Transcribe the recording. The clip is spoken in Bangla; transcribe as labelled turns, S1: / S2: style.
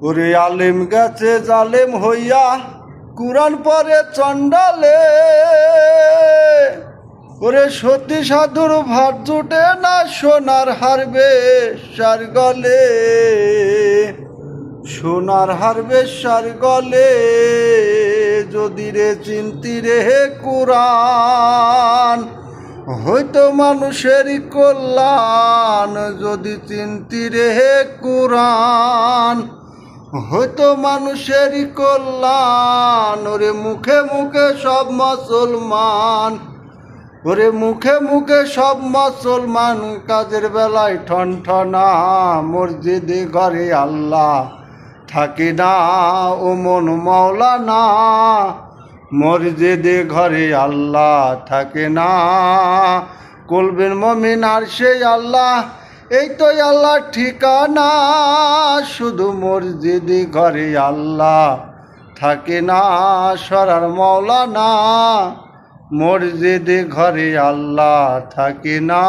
S1: ওরে আলেম গেছে জালেম হইয়া কুরআন পরে চন্ডালে, ওরে সতী সাধুর ভাত জুটে না সোনার হারবেশার গলে, সোনার হারবেশার গলে। যদি রে চিন্তি রে কুরআন হয়তো মানুষেরই কল্যাণ, যদি চিন্তি রে কুরআন হয়তো মানুষেরই কল্যাণ। ওরে মুখে মুখে সব মুসলমান, ওরে মুখে মুখে সব মুসলমান, কাজের বেলায় ঠনঠনা। মসজিদে ঘরে আল্লাহ থাকি না ও মন মাওলানা, মসজিদে ঘরে আল্লাহ থাকে না। কলবের মুমিন আর সেই আল্লাহ, এই তো আল্লাহর ঠিকানা। শুধু মসজিদে ঘরে আল্লাহ থাকে না, সরার মাওলানা। মসজিদে ঘরে আল্লাহ থাকে না।